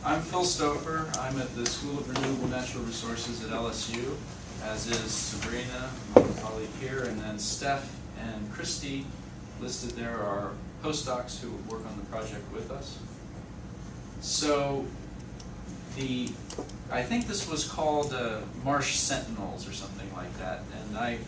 I'm Phil Stouffer. I'm at the School of Renewable Natural Resources at LSU, as is Sabrina, my colleague here, and then Steph and Christy listed there are postdocs who work on the project with us. So I think this was called Marsh Sentinels or something like that, and I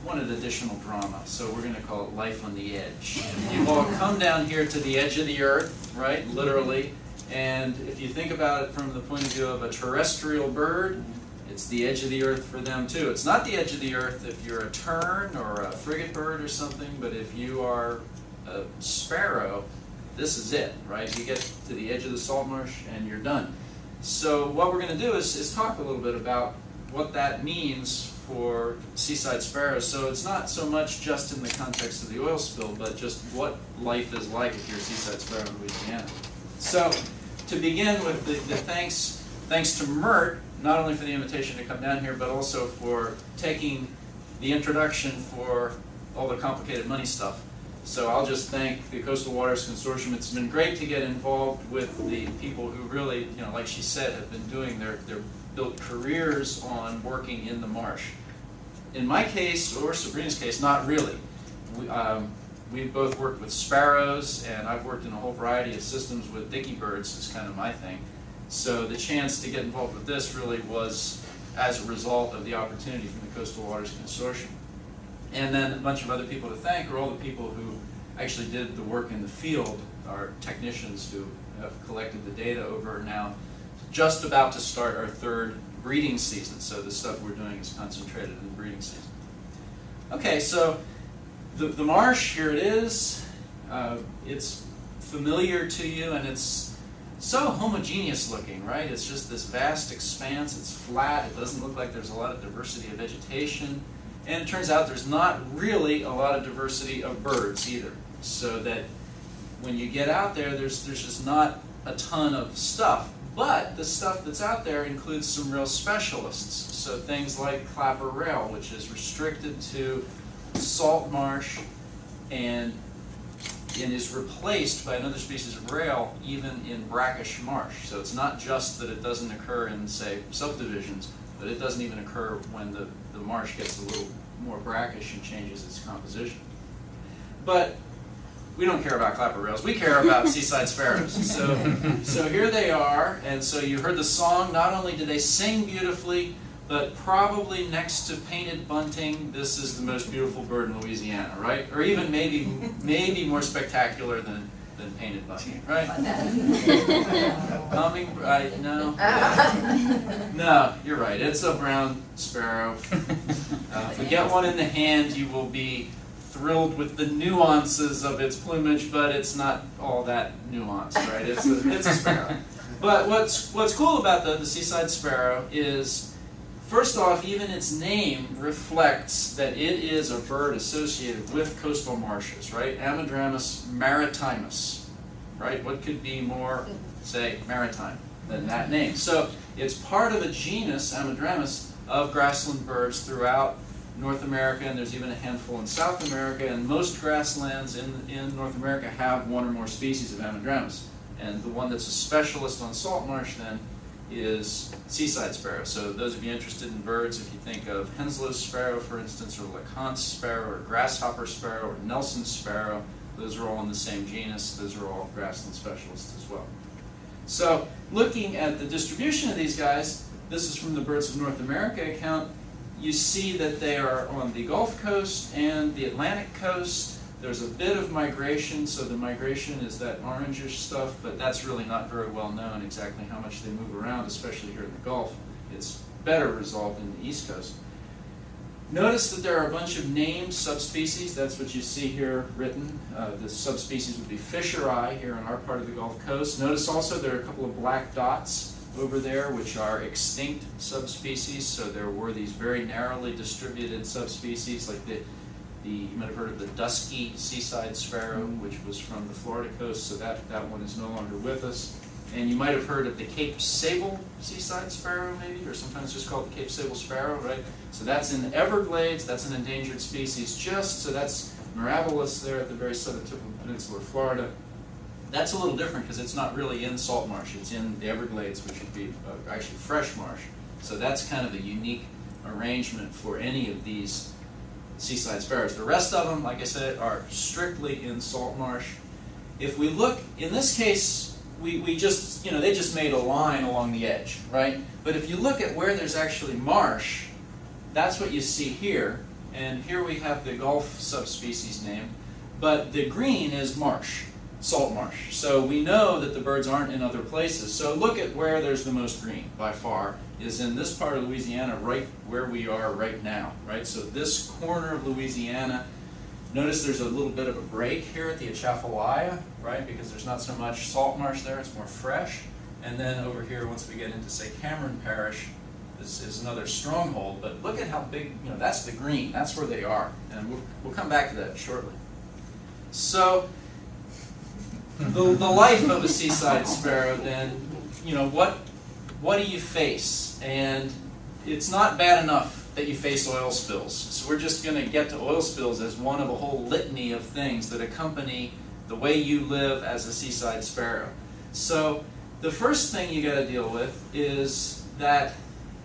wanted additional drama, so we're going to call it Life on the Edge. You all come down here to the edge of the earth, right, literally, and if you think about it from the point of view of a terrestrial bird, it's the edge of the earth for them too. It's not the edge of the earth if you're a tern or a frigate bird or something, but if you are a sparrow, this is it, right? You get to the edge of the salt marsh and you're done. So what we're going to do is talk a little bit about what that means for seaside sparrows. So it's not so much just in the context of the oil spill, but just what life is like if you're a seaside sparrow in Louisiana. So to begin with, the thanks to Mert, not only for the invitation to come down here, but also for taking the introduction for all the complicated money stuff. So I'll just thank the Coastal Waters Consortium. It's been great to get involved with the people who really, like she said, have been doing their built careers on working in the marsh. In my case, or Sabrina's case, not really. We've both worked with sparrows, and I've worked in a whole variety of systems with dicky birds is kind of my thing. So the chance to get involved with this really was as a result of the opportunity from the Coastal Waters Consortium. And then a bunch of other people to thank are all the people who actually did the work in the field, our technicians who have collected the data over now, just about to start our third breeding season. So the stuff we're doing is concentrated in the breeding season. Okay, so the marsh, here it is. It's familiar to you, and it's so homogeneous looking, right? It's just this vast expanse. It's flat. It doesn't look like there's a lot of diversity of vegetation. And it turns out there's not really a lot of diversity of birds either. So that when you get out there, there's just not a ton of stuff. But the stuff that's out there includes some real specialists. So things like clapper rail, which is restricted to salt marsh and is replaced by another species of rail even in brackish marsh. So it's not just that it doesn't occur in, say, subdivisions, but it doesn't even occur when the marsh gets a little more brackish and changes its composition. But we don't care about clapper rails. We care about seaside sparrows. So here they are, and so you heard the song. Not only do they sing beautifully, but probably next to painted bunting, this is the most beautiful bird in Louisiana, right? Or even maybe more spectacular than painted bunting, right? Right? No? No, you're right. It's a brown sparrow. If you get one in the hand, you will be thrilled with the nuances of its plumage, but it's not all that nuanced, right? It's a sparrow. But what's cool about the seaside sparrow is, first off, even its name reflects that it is a bird associated with coastal marshes, right? Ammodramus maritimus, right? What could be more, say, maritime than that name? So it's part of a genus, Ammodramus, of grassland birds throughout North America, and there's even a handful in South America, and most grasslands in North America have one or more species of Ammodramus. And the one that's a specialist on salt marsh then is seaside sparrow. So those of you interested in birds, if you think of Henslow's sparrow, for instance, or LeConte's sparrow, or grasshopper sparrow, or Nelson's sparrow, those are all in the same genus. Those are all grassland specialists as well. So looking at the distribution of these guys, this is from the Birds of North America account. You see that they are on the Gulf Coast and the Atlantic coast. There's a bit of migration, so the migration is that orangish stuff, but that's really not very well known exactly how much they move around, especially here in the Gulf. It's better resolved in the East Coast. Notice that there are a bunch of named subspecies. That's what you see here written. The subspecies would be fisheri here in our part of the Gulf Coast. Notice also there are a couple of black dots over there, which are extinct subspecies. So there were these very narrowly distributed subspecies, like you might have heard of the dusky seaside sparrow, which was from the Florida coast, so that one is no longer with us. And you might have heard of the Cape Sable seaside sparrow, maybe, or sometimes just called the Cape Sable sparrow, right? So that's in the Everglades. That's an endangered species so that's Mirabilis there at the very southern tip of Peninsular Florida. That's a little different because it's not really in salt marsh. It's in the Everglades, which would be actually fresh marsh. So that's kind of a unique arrangement for any of these seaside sparrows. The rest of them, like I said, are strictly in salt marsh. If we look, in this case, we just, they just made a line along the edge, right? But if you look at where there's actually marsh, that's what you see here. And here we have the Gulf subspecies name. But the green is marsh, salt marsh. So we know that the birds aren't in other places. So look at where there's the most green, by far, is in this part of Louisiana, right where we are right now, right? So this corner of Louisiana, notice there's a little bit of a break here at the Atchafalaya, right? Because there's not so much salt marsh there, it's more fresh. And then over here, once we get into, say, Cameron Parish, this is another stronghold. But look at how big, that's the green, that's where they are. And we'll come back to that shortly. So, the life of a seaside sparrow then, what do you face? And it's not bad enough that you face oil spills. So we're just going to get to oil spills as one of a whole litany of things that accompany the way you live as a seaside sparrow. So the first thing you got to deal with is that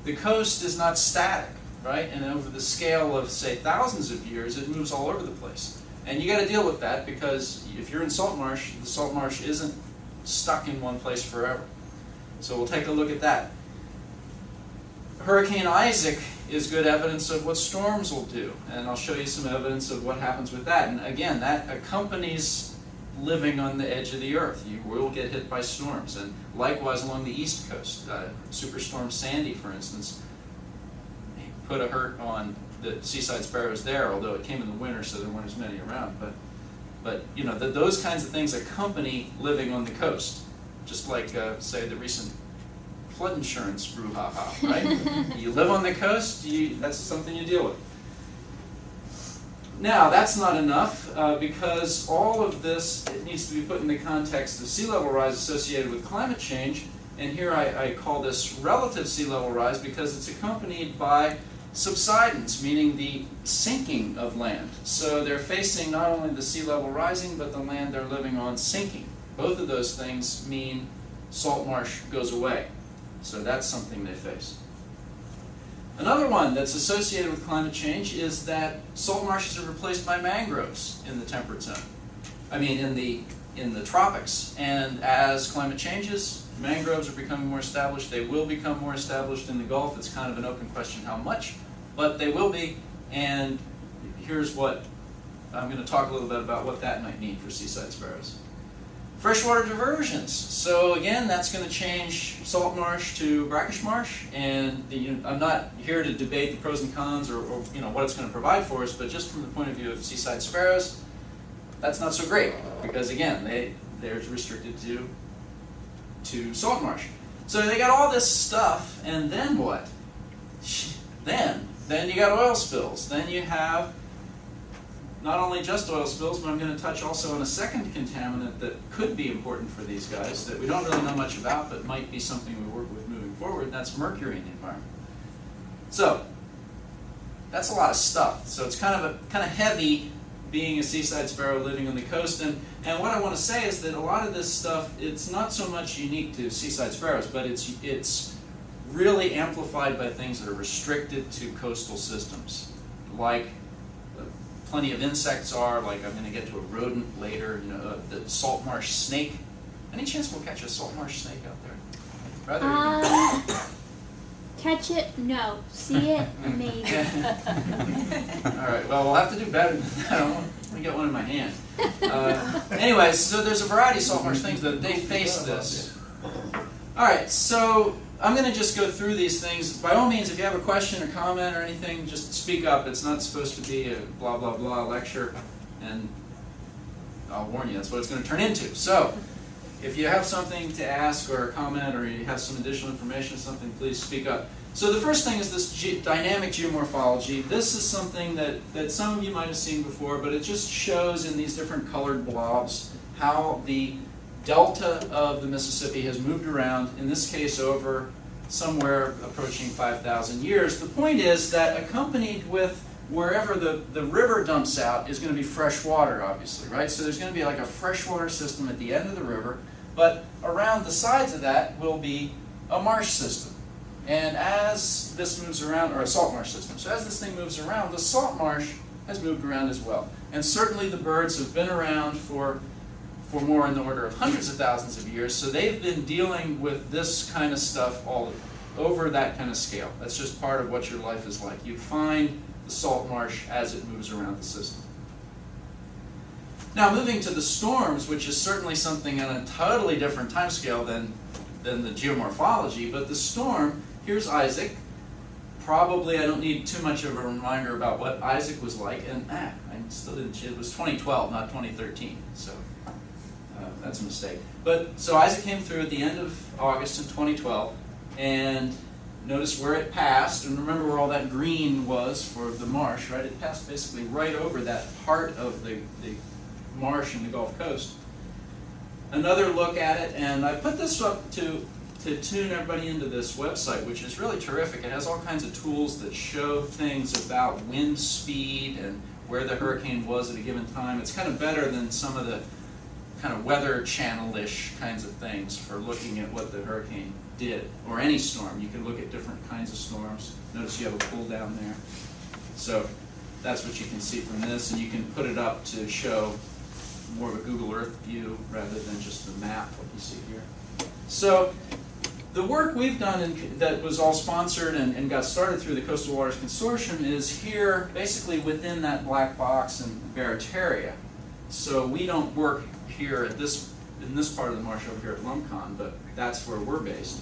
the coast is not static, right? And over the scale of, say, thousands of years, it moves all over the place. And you got to deal with that because if you're in salt marsh, the salt marsh isn't stuck in one place forever. So we'll take a look at that. Hurricane Isaac is good evidence of what storms will do, and I'll show you some evidence of what happens with that. And again, that accompanies living on the edge of the earth. You will get hit by storms, and likewise along the east coast. Superstorm Sandy, for instance, put a hurt on the seaside sparrows there, although it came in the winter, so there weren't as many around. But those kinds of things accompany living on the coast, just like, say, the recent flood insurance brouhaha, right? You live on the coast, that's something you deal with. Now, that's not enough, because all of this, it needs to be put in the context of sea level rise associated with climate change, and here I call this relative sea level rise because it's accompanied by subsidence, meaning the sinking of land. So they're facing not only the sea level rising, but the land they're living on sinking. Both of those things mean salt marsh goes away. So that's something they face. Another one that's associated with climate change is that salt marshes are replaced by mangroves in the temperate zone. I mean, in the tropics. And as climate changes, mangroves are becoming more established. They will become more established in the Gulf. It's kind of an open question how much, but they will be. And here's what I'm going to talk a little bit about what that might mean for seaside sparrows. Freshwater diversions. So again, that's going to change salt marsh to brackish marsh. And I'm not here to debate the pros and cons or what it's going to provide for us, but just from the point of view of seaside sparrows, that's not so great because again, they're restricted to salt marsh. So they got all this stuff, and then what? Then you got oil spills. Then you have not only just oil spills, but I'm going to touch also on a second contaminant that could be important for these guys that we don't really know much about, but might be something we work with moving forward, and that's mercury in the environment. So that's a lot of stuff. So it's kind of heavy being a seaside sparrow living on the coast. And what I want to say is that a lot of this stuff, it's not so much unique to seaside sparrows, but it's really amplified by things that are restricted to coastal systems, like plenty of insects are, like I'm going to get to a rodent later, the salt marsh snake. Any chance we'll catch a salt marsh snake out there? Catch it? No. See it? Maybe. All right, well, we'll have to do better than that. Let me get one in my hand. Anyways, so there's a variety of salt marsh things that they face this. All right, so I'm going to just go through these things. By all means, if you have a question or comment or anything, just speak up. It's not supposed to be a blah, blah, blah lecture. And I'll warn you, that's what it's going to turn into. So if you have something to ask or comment or you have some additional information or something, please speak up. So the first thing is this dynamic geomorphology. This is something that some of you might have seen before, but it just shows in these different colored blobs how the delta of the Mississippi has moved around, in this case over somewhere approaching 5,000 years. The point is that accompanied with wherever the river dumps out is going to be fresh water, obviously, right? So there's going to be like a freshwater system at the end of the river, but around the sides of that will be a marsh system. And as this moves around, or a salt marsh system, so as this thing moves around, the salt marsh has moved around as well. And certainly the birds have been around for more in the order of hundreds of thousands of years, so they've been dealing with this kind of stuff all over that kind of scale. That's just part of what your life is like. You find the salt marsh as it moves around the system. Now moving to the storms, which is certainly something on a totally different time scale than the geomorphology, but the storm, here's Isaac. Probably I don't need too much of a reminder about what Isaac was like, and I still didn't, it was 2012, not 2013, so that's a mistake. But so Isaac came through at the end of August in 2012, and notice where it passed, and remember where all that green was for the marsh, right? It passed basically right over that part of the marsh in the Gulf Coast. Another look at it, and I put this up to tune everybody into this website, which is really terrific. It has all kinds of tools that show things about wind speed and where the hurricane was at a given time. It's kind of better than some of the kind of weather channel-ish kinds of things for looking at what the hurricane did, or any storm. You can look at different kinds of storms. Notice you have a pull down there. So that's what you can see from this, and you can put it up to show more of a Google Earth view rather than just the map, what you see here. So the work we've done that was all sponsored and got started through the Coastal Waters Consortium is here, basically within that black box in Barataria. So we don't work here at in this part of the marsh over here at Lumcon, but that's where we're based.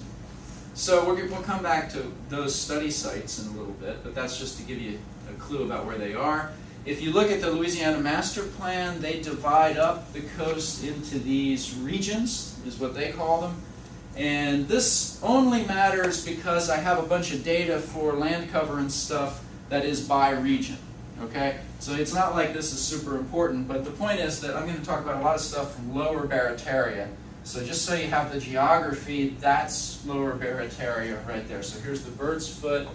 So we'll come back to those study sites in a little bit, but that's just to give you a clue about where they are. If you look at the Louisiana Master Plan, they divide up the coast into these regions, is what they call them. And this only matters because I have a bunch of data for land cover and stuff that is by region. Okay? So it's not like this is super important, but the point is that I'm going to talk about a lot of stuff from lower Barataria. So just so you have the geography, that's lower Barataria right there. So here's the Bird's Foot,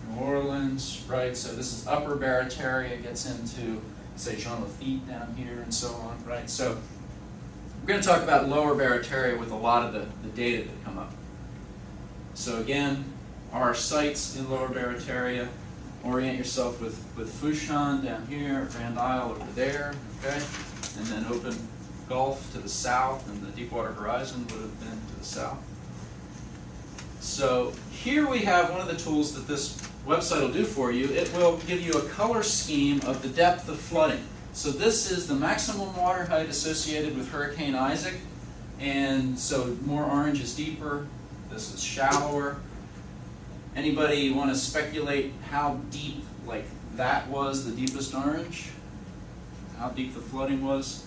New Orleans, right? So this is upper Barataria, gets into, say, Jean Lafitte down here and so on, right? So we're going to talk about lower Barataria with a lot of the data that come up. So again, our sites in lower Barataria, orient yourself with Fouchon down here, Grand Isle over there, okay? And then open Gulf to the south, and the Deepwater Horizon would have been to the south. So here we have one of the tools that this website will do for you. It will give you a color scheme of the depth of flooding. So this is the maximum water height associated with Hurricane Isaac, and so more orange is deeper, this is shallower. Anybody want to speculate how deep, like that was the deepest orange? How deep the flooding was?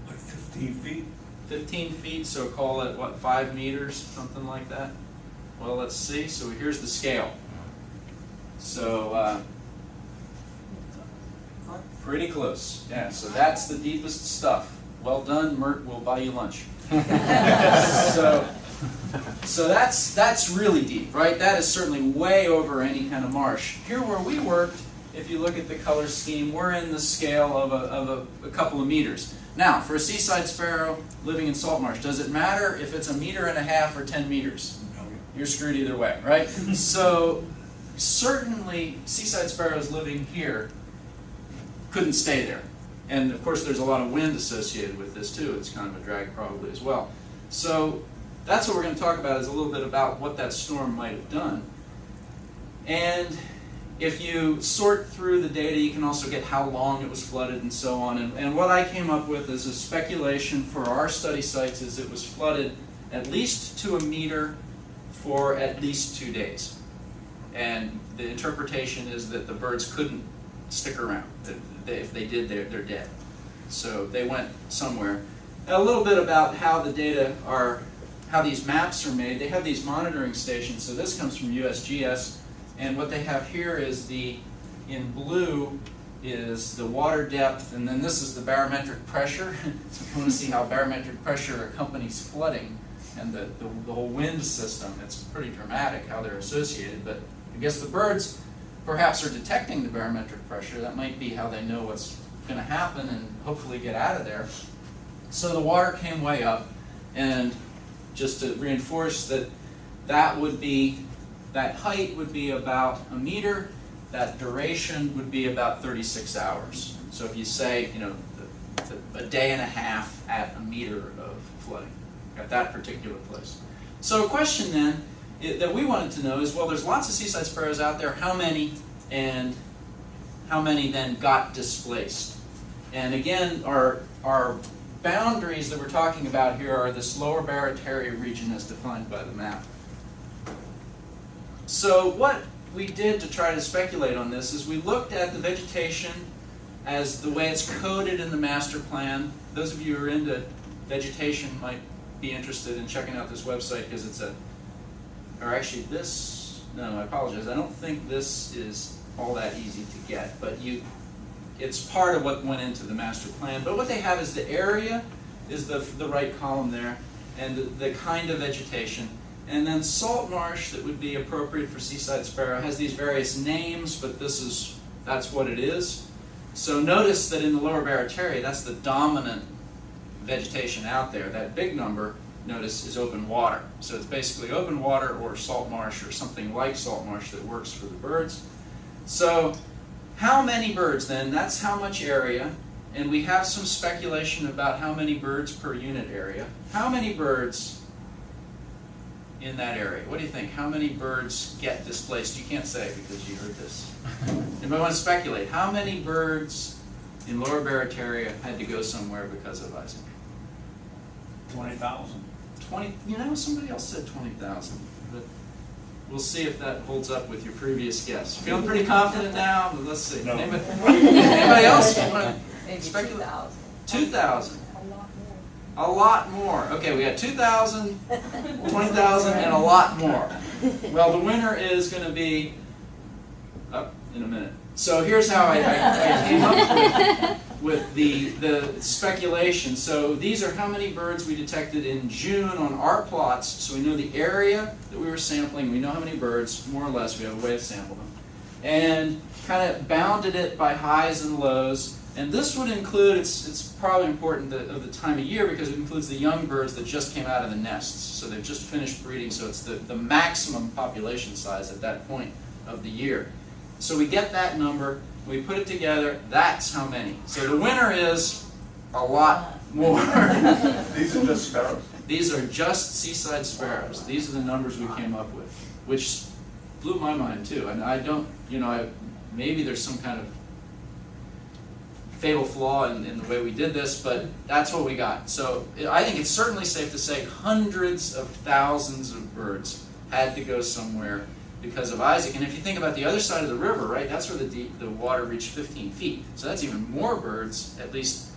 Like 15 feet? 15 feet, so call it, what, 5 meters, something like that? Well, let's see. So here's the scale. So pretty close. Yeah, so that's the deepest stuff. Well done, Mert, we'll buy you lunch. So that's really deep, right? That is certainly way over any kind of marsh. Here where we worked, if you look at the color scheme, we're in the scale of a couple of meters. Now, for a seaside sparrow living in salt marsh, does it matter if it's 1.5 meters or 10 meters? No. You're screwed either way, right? So certainly seaside sparrows living here couldn't stay there. And of course there's a lot of wind associated with this too. It's kind of a drag probably as well. So that's what we're going to talk about, is a little bit about what that storm might have done. And if you sort through the data, you can also get how long it was flooded and so on. And what I came up with as a speculation for our study sites is it was flooded at least to 1 meter for at least 2 days. And the interpretation is that the birds couldn't stick around. If they did, they're dead. So they went somewhere. And a little bit about how the data are, how these maps are made. They have these monitoring stations. So this comes from USGS. And what they have here is in blue is the water depth, and then this is the barometric pressure. So if you want to see how barometric pressure accompanies flooding and the whole wind system, it's pretty dramatic how they're associated. But I guess the birds perhaps are detecting the barometric pressure. That might be how they know what's going to happen and hopefully get out of there. So the water came way up, and just to reinforce that, that height would be about a meter, that duration would be about 36 hours. So if you say, you know, a day and a half at a meter of flooding at that particular place. So a question then that we wanted to know is, well, there's lots of seaside sparrows out there. How many, and how many then got displaced? And again, our boundaries that we're talking about here are this lower Barataria region as defined by the map. So what we did to try to speculate on this is we looked at the vegetation as the way it's coded in the master plan. Those of you who are into vegetation might be interested in checking out this website, because it's or actually this, no, I apologize, I don't think this is all that easy to get, but it's part of what went into the master plan. But what they have is the area is the right column there, and the kind of vegetation. And then salt marsh that would be appropriate for seaside sparrow has these various names, but that's what it is. So notice that in the lower Barataria, that's the dominant vegetation out there. That big number, notice, is open water. So it's basically open water or salt marsh or something like salt marsh that works for the birds. So how many birds then? That's how much area. And we have some speculation about how many birds per unit area. How many birds in that area? What do you think? How many birds get displaced? You can't say because you heard this. Anybody want to speculate? How many birds in lower Barataria had to go somewhere because of Isaac? 20,000. 20, you know, somebody else said 20,000, but we'll see if that holds up with your previous guess. Feeling pretty confident now? But let's see. No. Anybody else want to Maybe speculate? 2,000. 2,000. A lot more. Okay, we got 2,000, 20,000, and a lot more. Well, the winner is going to be up in a minute. So here's how I came up with the speculation. So these are how many birds we detected in June on our plots. So we know the area that we were sampling. We know how many birds, more or less. We have a way to sample them. And kind of bounded it by highs and lows. And this would include, it's probably important of the time of year because it includes the young birds that just came out of the nests. So they've just finished breeding, so it's the maximum population size at that point of the year. So we get that number, we put it together, that's how many. So the winner is a lot more. These are just sparrows. These are just seaside sparrows. These are the numbers we came up with, which blew my mind too. And I don't, you know, maybe there's some kind of fatal flaw in the way we did this, but that's what we got. So I think it's certainly safe to say hundreds of thousands of birds had to go somewhere because of Isaac. And if you think about the other side of the river, right, that's where the water reached 15 feet. So that's even more birds, at least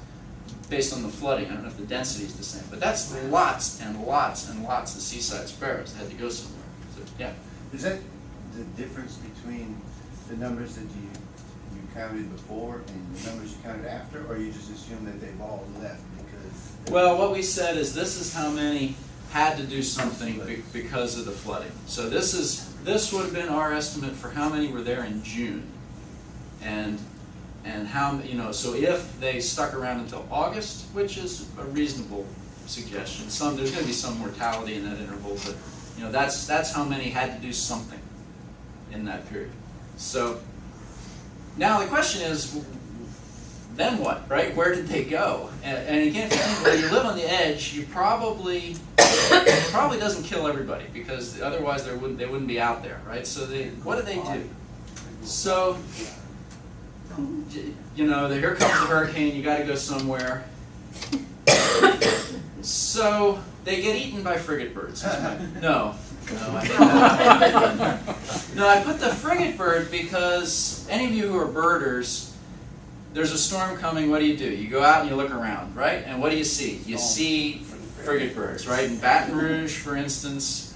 based on the flooding. I don't know if the density is the same, but that's lots and lots and lots of seaside sparrows that had to go somewhere. So, yeah. Is that the difference between the numbers that you counted before and the numbers you counted after, or you just assume that they've all left because... Well, what we said is this is how many had to do something because of the flooding. So this would have been our estimate for how many were there in June, and how, you know, so if they stuck around until August, which is a reasonable suggestion. There's going to be some mortality in that interval, but you know that's how many had to do something in that period. So now the question is, then what, right? Where did they go? And again, if you think, well, you live on the edge, you probably doesn't kill everybody because otherwise they wouldn't be out there, right? So what do they do? So, you know, here comes the hurricane. You got to go somewhere. So they get eaten by frigate birds. No, I put the frigate bird because any of you who are birders, there's a storm coming, what do? You go out and you look around, right? And what do you see? You see frigate birds, right? In Baton Rouge, for instance,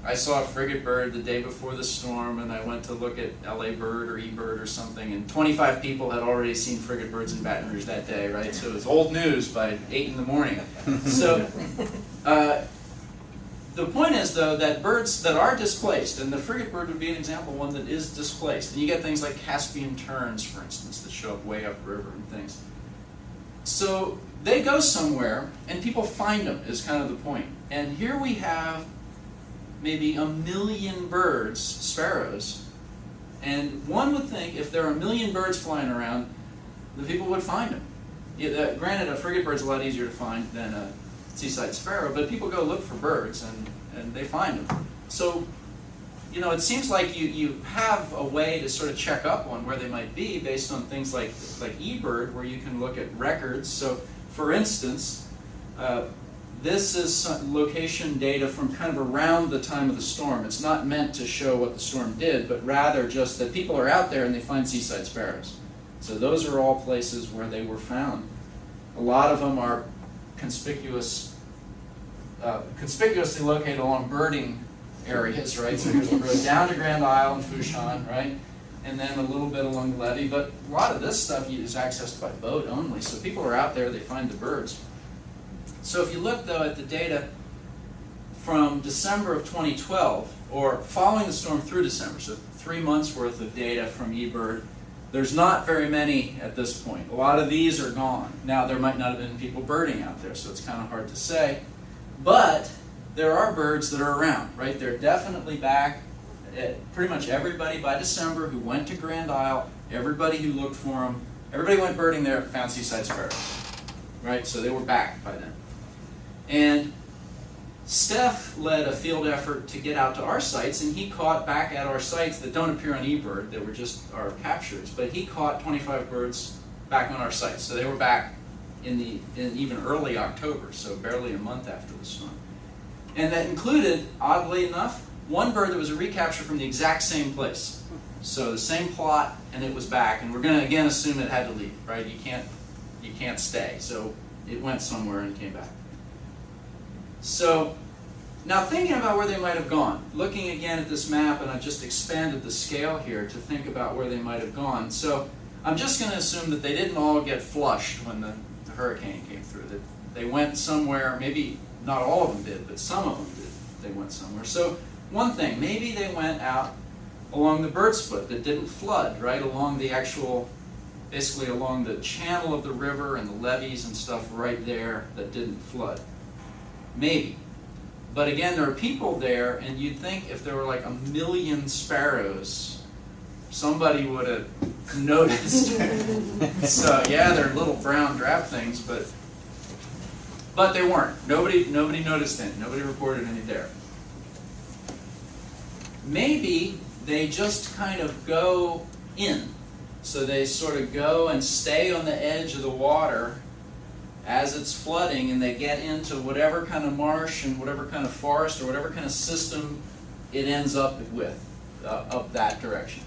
I saw a frigate bird the day before the storm, and I went to look at LA Bird or eBird or something, and 25 people had already seen frigate birds in Baton Rouge that day, right? So it was old news by 8 in the morning. So the point is, though, that birds that are displaced, and the frigate bird would be an example of one that is displaced. And you get things like Caspian terns, for instance, that show up way upriver and things. So they go somewhere, and people find them, is kind of the point. And here we have maybe 1 million birds, sparrows, and one would think if there are 1 million birds flying around, the people would find them. Yeah, granted, a frigate bird's a lot easier to find than a seaside sparrow, but people go look for birds, and they find them. So, you know, it seems like you have a way to sort of check up on where they might be based on things like eBird, where you can look at records. So, for instance, this is location data from kind of around the time of the storm. It's not meant to show what the storm did, but rather just that people are out there and they find seaside sparrows. So those are all places where they were found. A lot of them are conspicuously located along birding areas, right? So here's the road down to Grand Isle and Fushan, right? And then a little bit along the levee. But a lot of this stuff is accessed by boat only. So people are out there, they find the birds. So if you look, though, at the data from December of 2012, or following the storm through December, so 3 months worth of data from eBird, there's not very many at this point. A lot of these are gone. Now, there might not have been people birding out there, so it's kind of hard to say. But there are birds that are around, right? They're definitely back. Pretty much everybody by December who went to Grand Isle, everybody who looked for them, everybody went birding there, found seaside sparrows, right? So they were back by then. And Steph led a field effort to get out to our sites, and he caught back at our sites that don't appear on eBird, that were just our captures, but he caught 25 birds back on our sites. So they were back in even early October, so barely a month after the storm. And that included, oddly enough, one bird that was a recapture from the exact same place. So the same plot, and it was back, and we're going to again assume it had to leave, right? You can't stay. So it went somewhere and came back. So now thinking about where they might have gone, looking again at this map, and I've just expanded the scale here to think about where they might have gone. So I'm just going to assume that they didn't all get flushed when the hurricane came through, that they went somewhere, maybe not all of them did, but some of them did. They went somewhere. So one thing, maybe they went out along the bird split that didn't flood, right, along the actual, basically along the channel of the river and the levees and stuff right there that didn't flood. Maybe. But again, there are people there, and you'd think if there were like 1 million sparrows, somebody would have noticed. So yeah, they're little brown drab things, but they weren't. Nobody noticed any. Nobody reported any there. Maybe they just kind of go in. So they sort of go and stay on the edge of the water as it's flooding, and they get into whatever kind of marsh and whatever kind of forest or whatever kind of system it ends up with up that direction.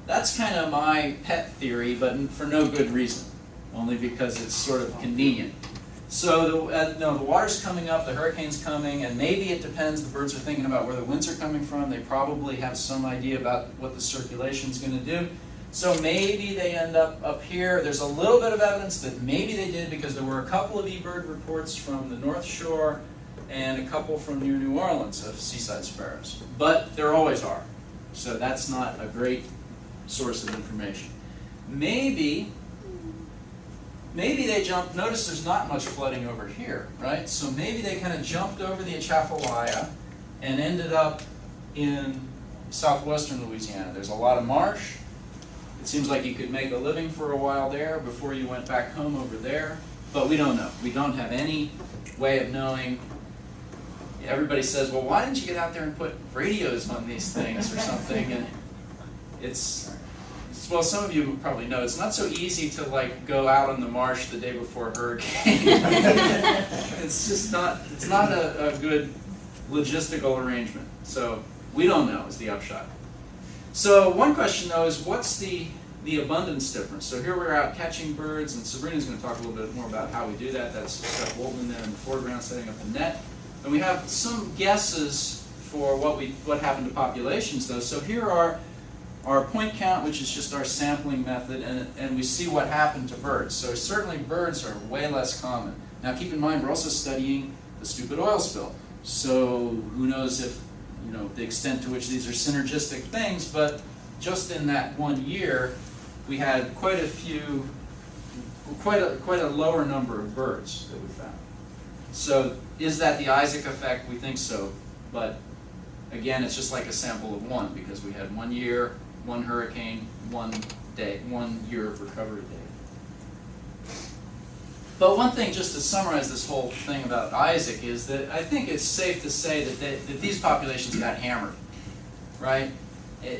That's kind of my pet theory, but for no good reason, only because it's sort of convenient. So the water's coming up, the hurricane's coming, and maybe it depends. The birds are thinking about where the winds are coming from. They probably have some idea about what the circulation's going to do. So maybe they end up here. There's a little bit of evidence that maybe they did, because there were a couple of eBird reports from the North Shore and a couple from near New Orleans of seaside sparrows. But there always are. So that's not a great source of information. Maybe they jumped. Notice there's not much flooding over here, right? So maybe they kind of jumped over the Atchafalaya and ended up in southwestern Louisiana. There's a lot of marsh. It seems like you could make a living for a while there before you went back home over there, but we don't know. We don't have any way of knowing. Everybody says, well, why didn't you get out there and put radios on these things or something? And well, some of you probably know, it's not so easy to like go out on the marsh the day before a hurricane. It's just not, it's not a good logistical arrangement. So we don't know is the upshot. So one question, though, is what's the abundance difference? So here we're out catching birds, and Sabrina's going to talk a little bit more about how we do that. That's Steph Woltman there in the foreground setting up the net. And we have some guesses for what happened to populations, though. So here are our point count, which is just our sampling method, and we see what happened to birds. So certainly birds are way less common. Now keep in mind, we're also studying the stupid oil spill. So who knows if, you know, the extent to which these are synergistic things, but just in that 1 year, we had quite a lower number of birds that we found. So is that the Isaac effect? We think so, but again, it's just like a sample of one, because we had 1 year, 1 hurricane, 1 day, 1 year of recovery data. But one thing, just to summarize this whole thing about Isaac, is that I think it's safe to say that these populations got hammered, right?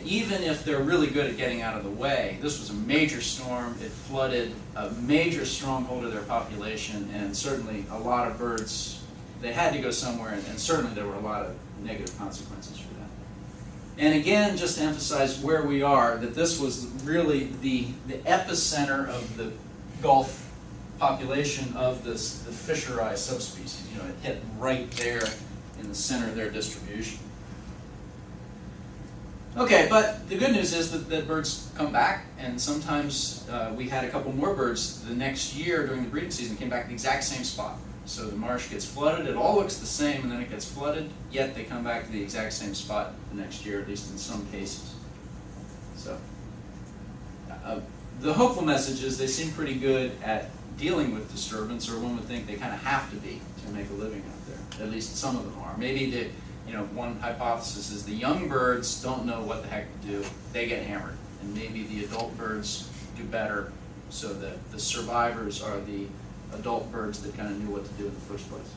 Even if they're really good at getting out of the way, this was a major storm. It flooded a major stronghold of their population, and certainly a lot of birds, they had to go somewhere, and certainly there were a lot of negative consequences for that. And again, just to emphasize where we are, that this was really the epicenter of the Gulf population of the fisherized subspecies. You know, it hit right there in the center of their distribution. Okay, but the good news is that birds come back, and sometimes we had a couple more birds the next year during the breeding season came back to the exact same spot. So the marsh gets flooded, it all looks the same, and then it gets flooded, yet they come back to the exact same spot the next year, at least in some cases. So the hopeful message is they seem pretty good at dealing with disturbance, or one would think they kind of have to be to make a living out there. At least some of them are. Maybe one hypothesis is the young birds don't know what the heck to do. They get hammered. And maybe the adult birds do better, so that the survivors are the adult birds that kind of knew what to do in the first place.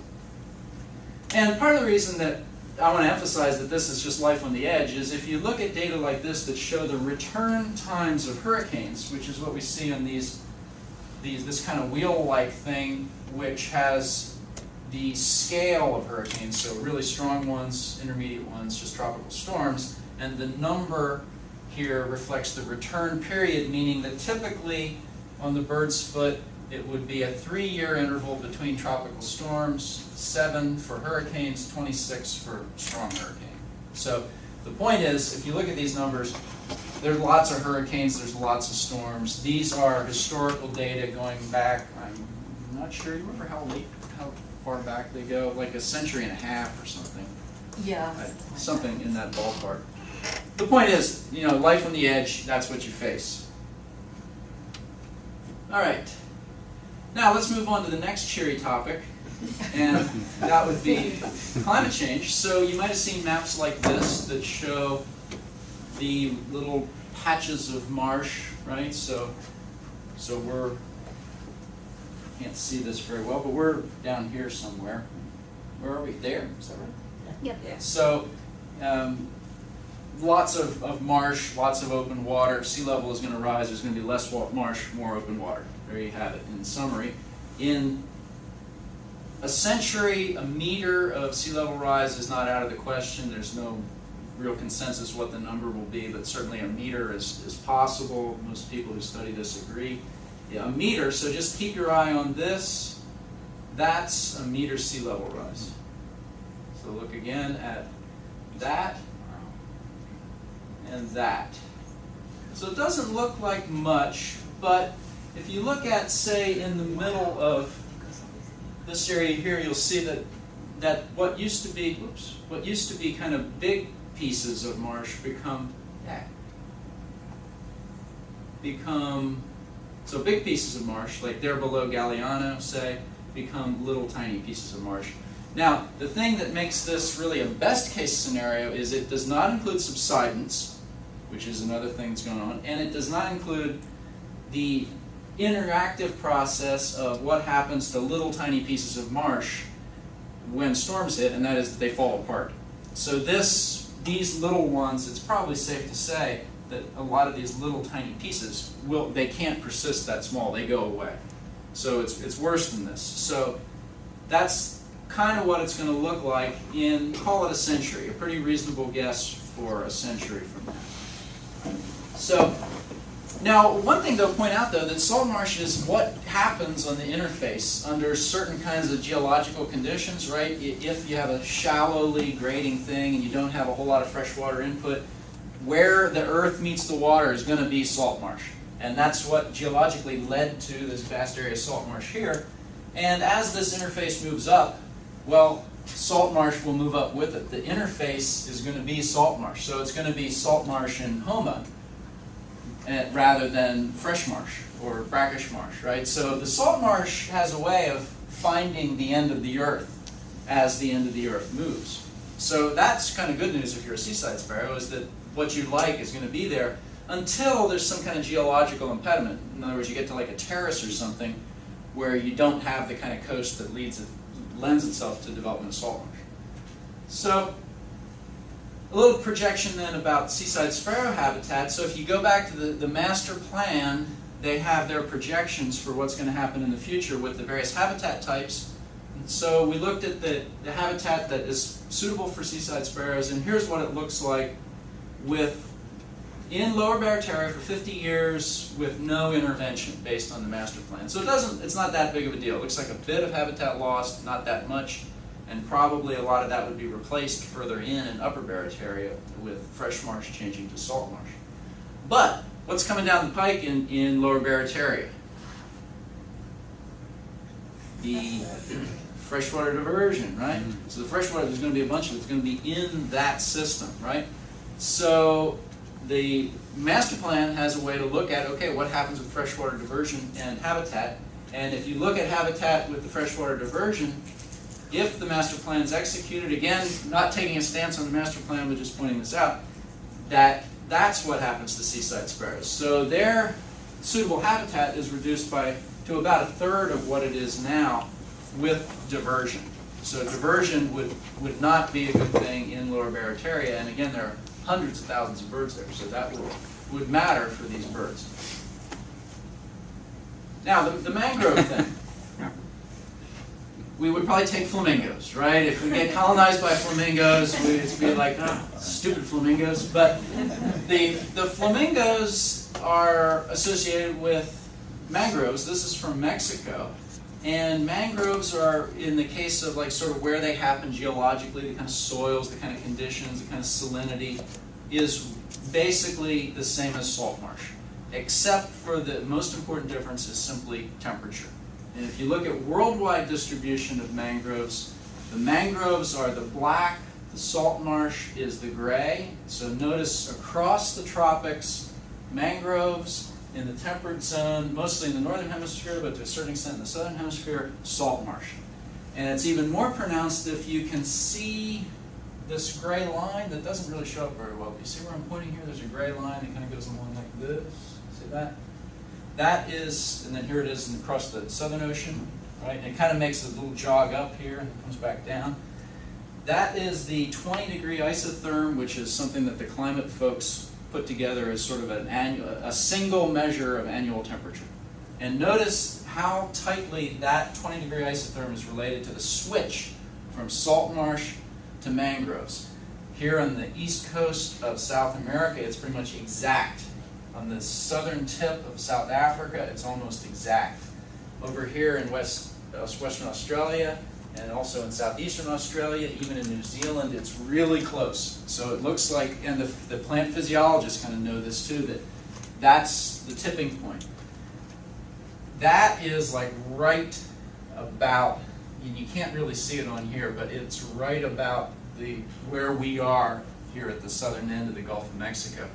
And part of the reason that I want to emphasize that this is just life on the edge is if you look at data like this that show the return times of hurricanes, which is what we see on this kind of wheel-like thing, which has the scale of hurricanes, so really strong ones, intermediate ones, just tropical storms, and the number here reflects the return period, meaning that typically on the bird's foot it would be a 3-year interval between tropical storms, 7 for hurricanes, 26 for strong hurricane. So the point is, if you look at these numbers, there's lots of hurricanes, there's lots of storms. These are historical data going back, I'm not sure, you remember how far back they go? Like a century and a half or something. Yeah. Something in that ballpark. The point is, life on the edge, that's what you face. All right. Now let's move on to the next cheery topic, and that would be climate change. So you might have seen maps like this that show the little patches of marsh, right? So we're, can't see this very well, but we're down here somewhere. Where are we? There? Is that right? Yep. Yeah. So lots of marsh, lots of open water. Sea level is going to rise. There's going to be less marsh, more open water. There you have it in summary. In a century, a meter of sea level rise is not out of the question. There's no real consensus what the number will be, but certainly a meter is possible. Most people who study this agree. Yeah, a meter, so just keep your eye on this. That's a meter sea level rise. So look again at that and that. So it doesn't look like much, but if you look at, say, in the middle of this area here, you'll see that what used to be kind of big pieces of marsh become so big pieces of marsh, like there below Galliano, say, become little tiny pieces of marsh. Now, the thing that makes this really a best case scenario is it does not include subsidence, which is another thing that's going on, and it does not include the interactive process of what happens to little tiny pieces of marsh when storms hit, and that is that they fall apart. So these little ones, it's probably safe to say that a lot of these little tiny pieces they can't persist that small, they go away. So it's worse than this. So that's kind of what it's going to look like in, call it a century, a pretty reasonable guess for a century from now. So now, one thing to point out, though, that salt marsh is what happens on the interface under certain kinds of geological conditions, right? If you have a shallowly grading thing and you don't have a whole lot of freshwater input, where the earth meets the water is going to be salt marsh. And that's what geologically led to this vast area of salt marsh here. And as this interface moves up, well, salt marsh will move up with it. The interface is going to be salt marsh. So it's going to be salt marsh in Homa rather than fresh marsh or brackish marsh, right? So the salt marsh has a way of finding the end of the earth as the end of the earth moves. So that's kind of good news if you're a seaside sparrow, is that what you like is going to be there until there's some kind of geological impediment. In other words, you get to like a terrace or something where you don't have the kind of coast that lends itself to development of salt marsh. So a little projection then about seaside sparrow habitat. So if you go back to the master plan, they have their projections for what's going to happen in the future with the various habitat types. And so we looked at the habitat that is suitable for seaside sparrows, and here's what it looks like in Lower Barataria for 50 years with no intervention based on the master plan. So it's not that big of a deal. It looks like a bit of habitat lost, not that much, and probably a lot of that would be replaced further in Upper Barataria with fresh marsh changing to salt marsh. But what's coming down the pike in Lower Barataria? The freshwater diversion, right? So the freshwater, there's going to be a bunch of it's going to be in that system, right? So the master plan has a way to look at, okay, what happens with freshwater diversion and habitat? And if you look at habitat with the freshwater diversion, if the master plan is executed, again, not taking a stance on the master plan, but just pointing this out, that's what happens to seaside sparrows. So their suitable habitat is reduced to about a third of what it is now with diversion. So diversion would not be a good thing in Lower Barataria, and again, there are hundreds of thousands of birds there, so that would matter for these birds. Now, the mangrove thing. We would probably take flamingos, right? If we get colonized by flamingos, it'd be like, oh, stupid flamingos. But the flamingos are associated with mangroves. This is from Mexico. And mangroves are, in the case of like sort of where they happen geologically, the kind of soils, the kind of conditions, the kind of salinity, is basically the same as salt marsh, except for the most important difference is simply temperature. And if you look at worldwide distribution of mangroves, the mangroves are the black, the salt marsh is the gray. So notice across the tropics, mangroves in the temperate zone, mostly in the northern hemisphere, but to a certain extent in the southern hemisphere, salt marsh. And it's even more pronounced if you can see this gray line that doesn't really show up very well. Do you see where I'm pointing here? There's a gray line that kind of goes along like this. See that? That is, and then here it is across the Southern Ocean, right? And it kind of makes a little jog up here and comes back down. That is the 20-degree isotherm, which is something that the climate folks put together as sort of a single measure of annual temperature. And notice how tightly that 20-degree isotherm is related to the switch from salt marsh to mangroves. Here on the east coast of South America, it's pretty much exact. On the southern tip of South Africa, it's almost exact. Over here in Western Australia, and also in southeastern Australia, even in New Zealand, it's really close. So it looks like, and the plant physiologists kind of know this too, that that's the tipping point. That is like right about, and you can't really see it on here, but it's right about where we are here at the southern end of the Gulf of Mexico.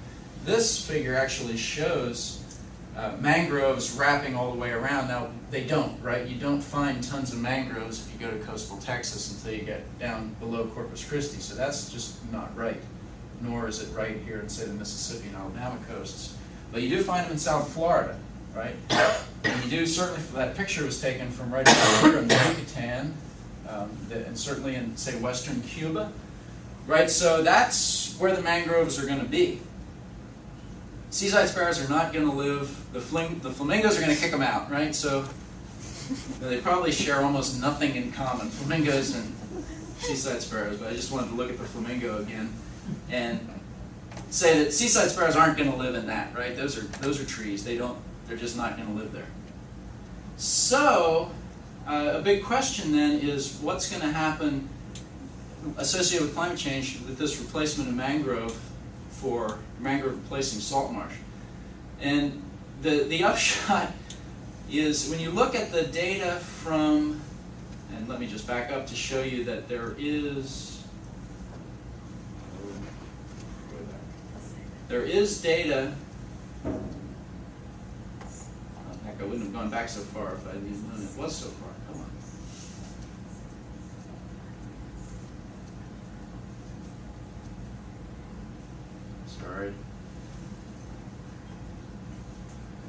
This figure actually shows mangroves wrapping all the way around. Now, they don't, right? You don't find tons of mangroves if you go to coastal Texas until you get down below Corpus Christi, so that's just not right. Nor is it right here in, say, the Mississippi and Alabama coasts. But you do find them in South Florida, right? And you do, certainly, that picture was taken from right about here in the Yucatan, and certainly in, say, western Cuba, right? So that's where the mangroves are going to be. Seaside sparrows are not going to live, the flamingos are going to kick them out, right? So they probably share almost nothing in common, flamingos and seaside sparrows, but I just wanted to look at the flamingo again and say that seaside sparrows aren't going to live in that, right? Those are trees. They're just not going to live there. So a big question then is what's going to happen associated with climate change with this replacement of mangrove for mangrove replacing salt marsh. And the upshot is when you look at the data from And let me just back up to show you that there is data. Oh, heck, I wouldn't have gone back so far if I hadn't known it was so far. Come on. Sorry.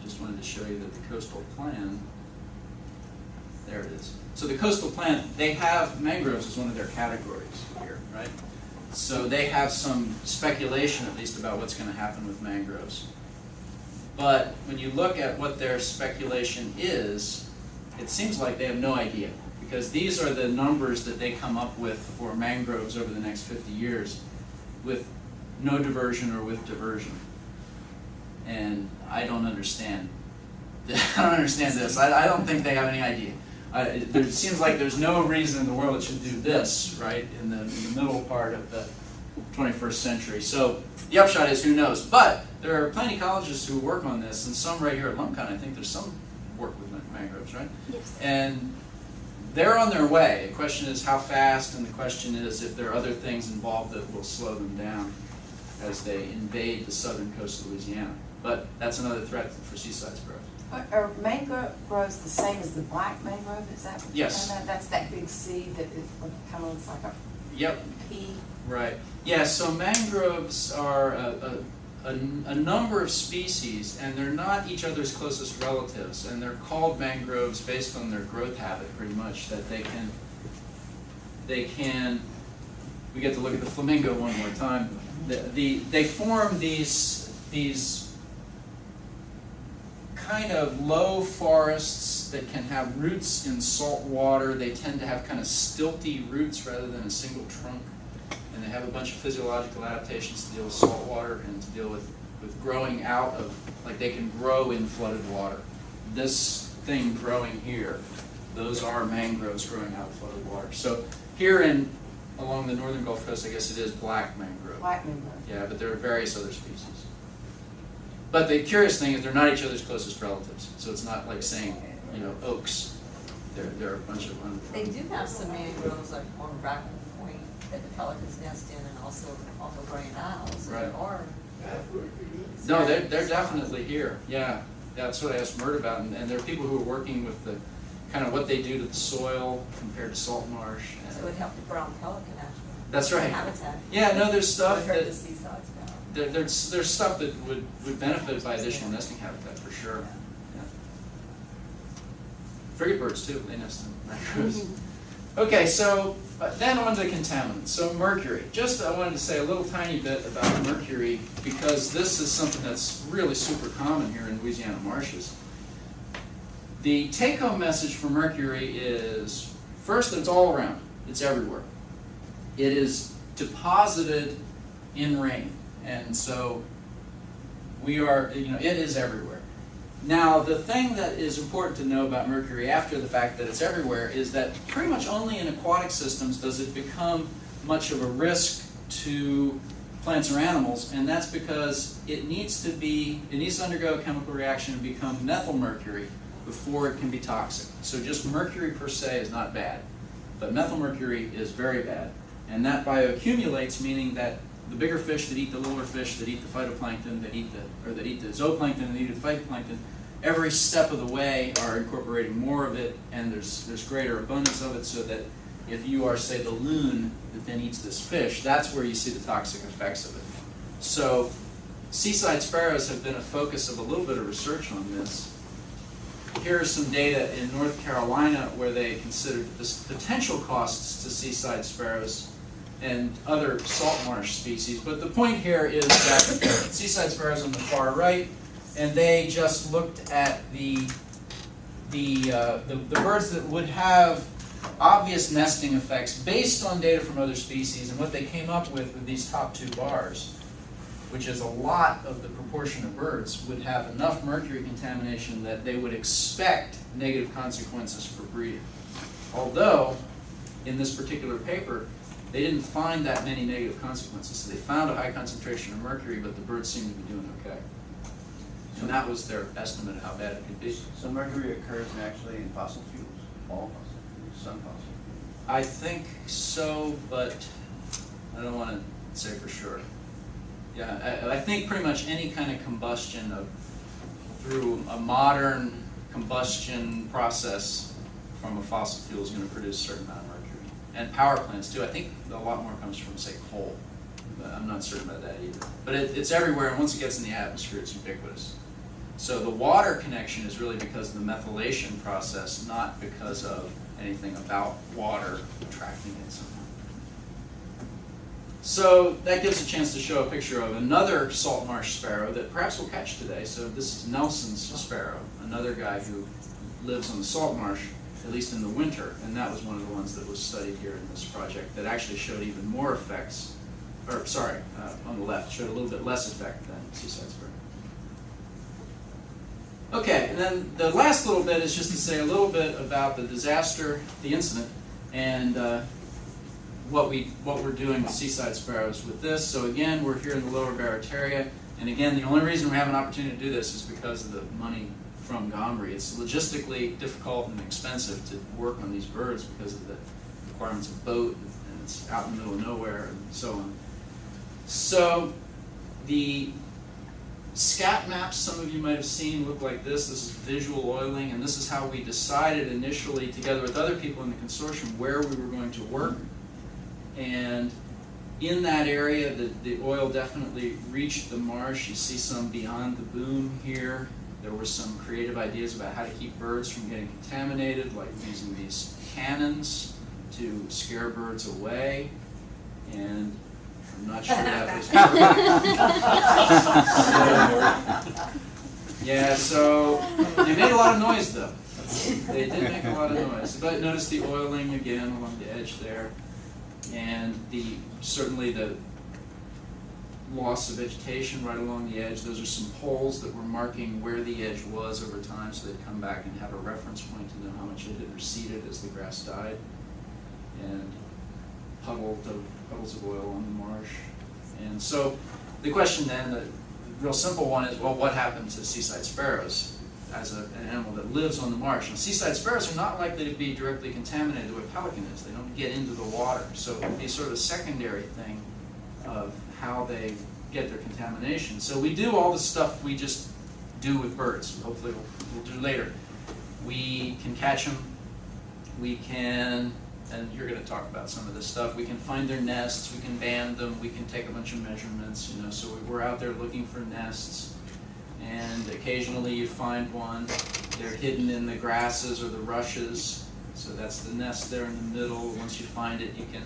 Just wanted to show you that the coastal plan, there it is. So the coastal plan, they have mangroves as one of their categories here, right? So they have some speculation at least about what's going to happen with mangroves. But when you look at what their speculation is, it seems like they have no idea, because these are the numbers that they come up with for mangroves over the next 50 years with no diversion or with diversion. And I don't understand. I don't understand this. I don't think they have any idea. It seems like there's no reason in the world it should do this, right, in the middle part of the 21st century. So the upshot is, who knows? But there are plenty of colleges who work on this, and some right here at Lumcon. I think there's some work with mangroves, right? Yes. And they're on their way. The question is how fast, and the question is if there are other things involved that will slow them down as they invade the southern coast of Louisiana. But that's another threat for Seaside sparrows. Are mangroves the same as the black mangrove? Is that what Yes. you're talking about? That's that big seed that kind of looks like a Yep. pea. Right. Yeah, so mangroves are a number of species, and they're not each other's closest relatives, and they're called mangroves based on their growth habit, pretty much, that they can, we get to look at the flamingo one more time. They form these kind of low forests that can have roots in salt water. They tend to have kind of stilty roots rather than a single trunk. And they have a bunch of physiological adaptations to deal with salt water and to deal with growing out of, like they can grow in flooded water. This thing growing here, those are mangroves growing out of flooded water. So here along the northern Gulf Coast, I guess it is black mangrove. Black mangrove. Yeah, but there are various other species. But the curious thing is they're not each other's closest relatives. So it's not like saying, oaks. They're a bunch of They do have some mangroves like on Raccoon Point that the pelicans nest in, and also off of Grand Isles. Right. Or No, they're definitely here. Yeah, that's what I asked Mert about. And there are people who are working with the kind of what they do to the soil compared to salt marsh. so it would help the brown pelican actually. That's right. Habitat. Yeah, no, there's I stuff heard the that seaside sparrow. there's stuff that would benefit by additional nesting habitat for sure. Yeah. Frigate birds too, they nest in mangroves. Okay, so then on to contaminants. So mercury. Just I wanted to say a little tiny bit about mercury because this is something that's really super common here in Louisiana marshes. The take-home message for mercury is, first, that it's all around. It's everywhere. It is deposited in rain. And so we are, it is everywhere. Now, the thing that is important to know about mercury after the fact that it's everywhere is that pretty much only in aquatic systems does it become much of a risk to plants or animals, and that's because it needs to undergo a chemical reaction and become methylmercury before it can be toxic. So just mercury per se is not bad, but methylmercury is very bad. And that bioaccumulates, meaning that the bigger fish that eat the littler fish, that eat the phytoplankton, that eat the zooplankton and that eat the phytoplankton, every step of the way are incorporating more of it, and there's greater abundance of it, so that if you are, say, the loon that then eats this fish, that's where you see the toxic effects of it. So seaside sparrows have been a focus of a little bit of research on this. Here are some data in North Carolina where they considered the potential costs to seaside sparrows and other salt marsh species. But the point here is that seaside sparrows on the far right, and they just looked at the birds that would have obvious nesting effects based on data from other species, and what they came up with these top two bars, which is a lot of the proportion of birds, would have enough mercury contamination that they would expect negative consequences for breeding. Although, in this particular paper, they didn't find that many negative consequences. So they found a high concentration of mercury, but the birds seemed to be doing okay. And that was their estimate of how bad it could be. So mercury occurs naturally in fossil fuels, all Sun fossil? I think so, but I don't want to say for sure. Yeah, I think pretty much any kind of combustion through a modern combustion process from a fossil fuel is going to produce a certain amount of mercury. And power plants too. I think a lot more comes from, say, coal. But I'm not certain about that either. But it's everywhere, and once it gets in the atmosphere, it's ubiquitous. So the water connection is really because of the methylation process, not because of anything about water attracting it somehow. So that gives a chance to show a picture of another salt marsh sparrow that perhaps we'll catch today. So this is Nelson's sparrow, another guy who lives on the salt marsh, at least in the winter, and that was one of the ones that was studied here in this project that actually showed even more effects, or sorry, on the left, showed a little bit less effect than Seaside sparrow. Okay, and then the last little bit is just to say a little bit about the disaster, the incident, and what we're doing with Seaside sparrows with this. So again, we're here in the lower Barataria, and again, the only reason we have an opportunity to do this is because of the money from Gombry. It's logistically difficult and expensive to work on these birds because of the requirements of boat, and it's out in the middle of nowhere, and so on. So the scat maps some of you might have seen look like this. This is visual oiling, and this is how we decided initially, together with other people in the consortium, where we were going to work. And in that area, the oil definitely reached the marsh. You see some beyond the boom here. There were some creative ideas about how to keep birds from getting contaminated, like using these cannons to scare birds away. And I'm not sure that was perfect. Yeah, so they made a lot of noise though. They did make a lot of noise. But notice the oiling again along the edge there. And certainly the loss of vegetation right along the edge. Those are some poles that were marking where the edge was over time, so they'd come back and have a reference point to know how much it had receded as the grass died. And puddles of oil on the marsh. And so the question then, the real simple one is, well, what happened to seaside sparrows as an animal that lives on the marsh? And seaside sparrows are not likely to be directly contaminated the way pelican is. They don't get into the water. So it would be sort of a secondary thing of how they get their contamination. So we do all the stuff we just do with birds. Hopefully we'll do later. We can catch them. We can, and you're going to talk about some of this stuff, we can find their nests, we can band them, we can take a bunch of measurements, you know, so we're out there looking for nests, and occasionally you find one. They're hidden in the grasses or the rushes, so that's the nest there in the middle. Once you find it, you can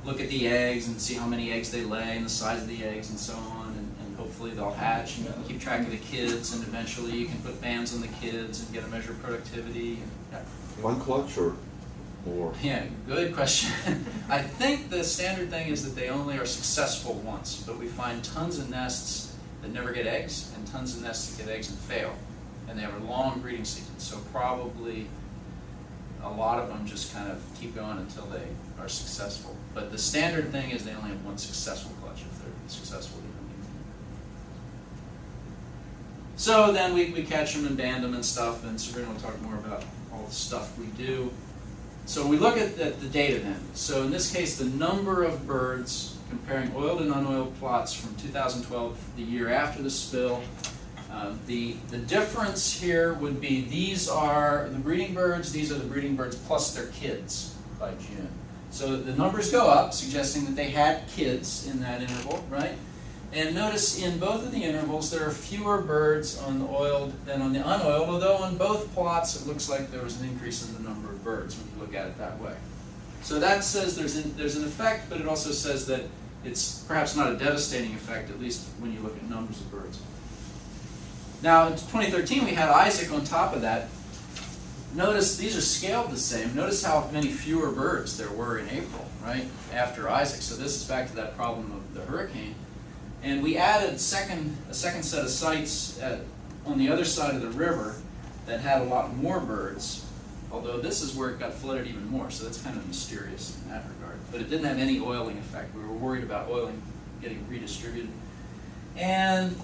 look at the eggs and see how many eggs they lay and the size of the eggs and so on, and hopefully they'll hatch, and you can keep track of the kids, and eventually you can put bands on the kids and get a measure of productivity. Yeah. One clutch or more? Yeah, good question. I think the standard thing is that they only are successful once, but we find tons of nests that never get eggs and tons of nests that get eggs and fail. And they have a long breeding season, so probably a lot of them just kind of keep going until they are successful. But the standard thing is they only have one successful clutch if they're successful. So then we catch them and band them and stuff, and Sabrina will talk more about all the stuff we do. So we look at the data then. So in this case, the number of birds, comparing oiled and unoiled plots from 2012, the year after the spill. The difference here would be these are the breeding birds, these are the breeding birds plus their kids by June. So the numbers go up, suggesting that they had kids in that interval, right? And notice in both of the intervals there are fewer birds on the oiled than on the unoiled, although on both plots it looks like there was an increase in the number of birds when you look at it that way. So that says there's an effect, but it also says that it's perhaps not a devastating effect, at least when you look at numbers of birds. Now in 2013 we had Isaac on top of that. Notice these are scaled the same. Notice how many fewer birds there were in April, right, after Isaac. So this is back to that problem of the hurricane. And we added a second set of sites on the other side of the river that had a lot more birds, although this is where it got flooded even more, so that's kind of mysterious in that regard. But it didn't have any oiling effect. We were worried about oiling getting redistributed. And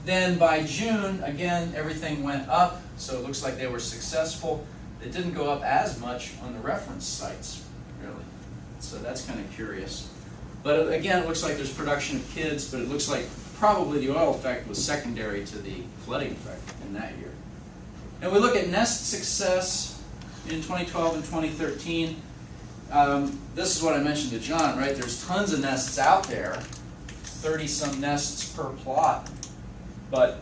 then by June, again, everything went up, so it looks like they were successful. it didn't go up as much on the reference sites, really. So that's kind of curious. But again, it looks like there's production of kids, but it looks like probably the oil effect was secondary to the flooding effect in that year. And we look at nest success in 2012 and 2013. This is what I mentioned to John, right? There's tons of nests out there, 30-some nests per plot, or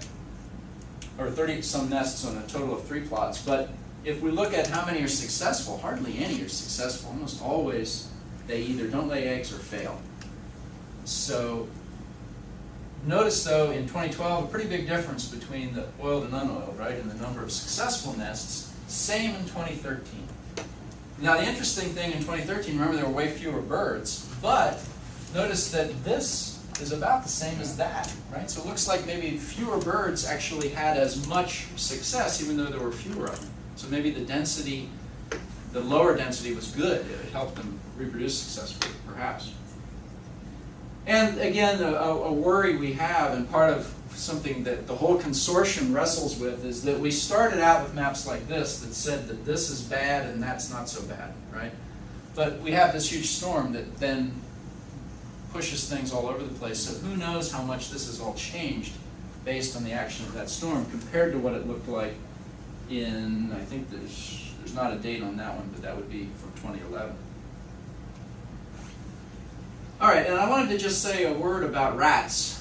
30-some nests on a total of 3 plots. But if we look at how many are successful, hardly any are successful. Almost always they either don't lay eggs or fail. So notice, though, in 2012, a pretty big difference between the oiled and unoiled, right, in the number of successful nests. Same in 2013. Now, the interesting thing in 2013, remember there were way fewer birds, but notice that this is about the same as that, right? So it looks like maybe fewer birds actually had as much success, even though there were fewer of them. So maybe the density, the lower density was good. It helped them reproduce successfully, perhaps. And again, a worry we have, and part of something that the whole consortium wrestles with, is that we started out with maps like this that said that this is bad and that's not so bad, right? But we have this huge storm that then pushes things all over the place. So who knows how much this has all changed based on the action of that storm compared to what it looked like in, I think there's not a date on that one, but that would be from 2011. All right, and I wanted to just say a word about rats.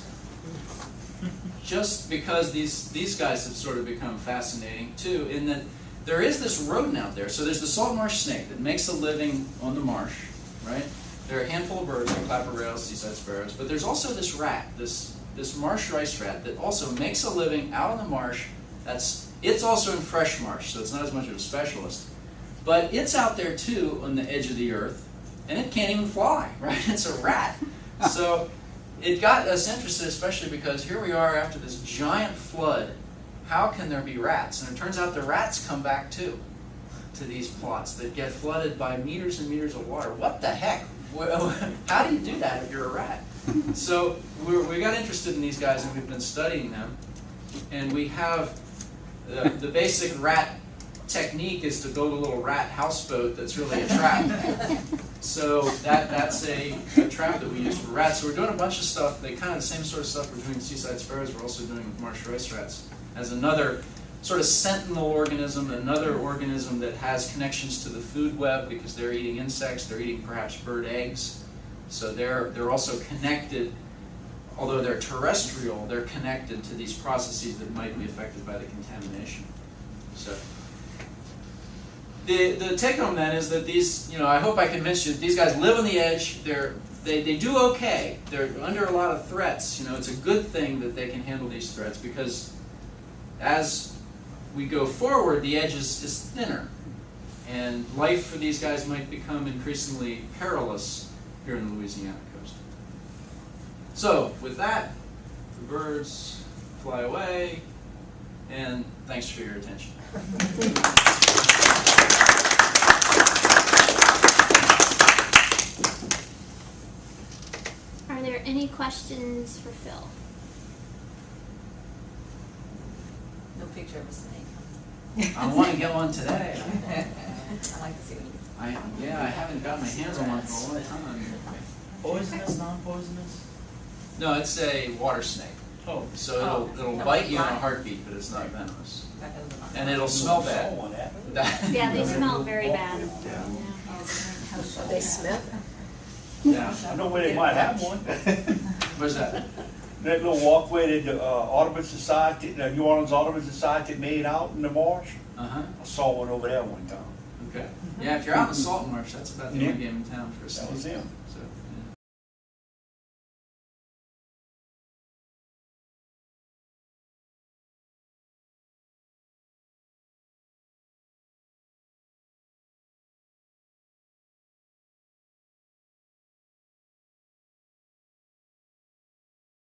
Just because these guys have sort of become fascinating too, in that there is this rodent out there. So there's the salt marsh snake that makes a living on the marsh, right? There are a handful of birds, like clapper rails, seaside sparrows, but there's also this rat, this marsh rice rat, that also makes a living out on the marsh. It's also in fresh marsh, so it's not as much of a specialist. But it's out there too on the edge of the earth, and it can't even fly, right? It's a rat. So it got us interested, especially because here we are after this giant flood. How can there be rats? And it turns out the rats come back too to these plots that get flooded by meters and meters of water. What the heck? How do you do that if you're a rat? So we got interested in these guys, and we've been studying them. And we have the basic rat technique is to build a little rat houseboat that's really a trap. So that's a trap that we use for rats. So we're doing a bunch of stuff, kind of the same sort of stuff we're doing with seaside sparrows, we're also doing with marsh rice rats, as another sort of sentinel organism, another organism that has connections to the food web because they're eating insects, they're eating perhaps bird eggs. So they're also connected, although they're terrestrial, they're connected to these processes that might be affected by the contamination. So the take home then is that these, I hope I convinced you that these guys live on the edge. They do okay. They're under a lot of threats. It's a good thing that they can handle these threats because as we go forward, the edge is thinner. And life for these guys might become increasingly perilous here in the Louisiana coast. So with that, the birds fly away, and thanks for your attention. Are there any questions for Phil? No picture of a snake. I want to get one today. I like to see them. I haven't got my hands on one for a long time. Poisonous, non-poisonous? No, it's a water snake. Oh. So it'll bite you in a heartbeat, but it's not venomous. That doesn't matter. And it'll smell bad. Saw one, haven't Yeah, they smell very bad. Yeah. They smell? Yeah. I know where they might have one. Where's that? That little walkway that the Audubon Society, the New Orleans Audubon Society made out in the marsh. Uh-huh. I saw one over there one time. Okay. Yeah, if you're out in the salt marsh, that's about the only game in town for a snake. That was him. So, yeah.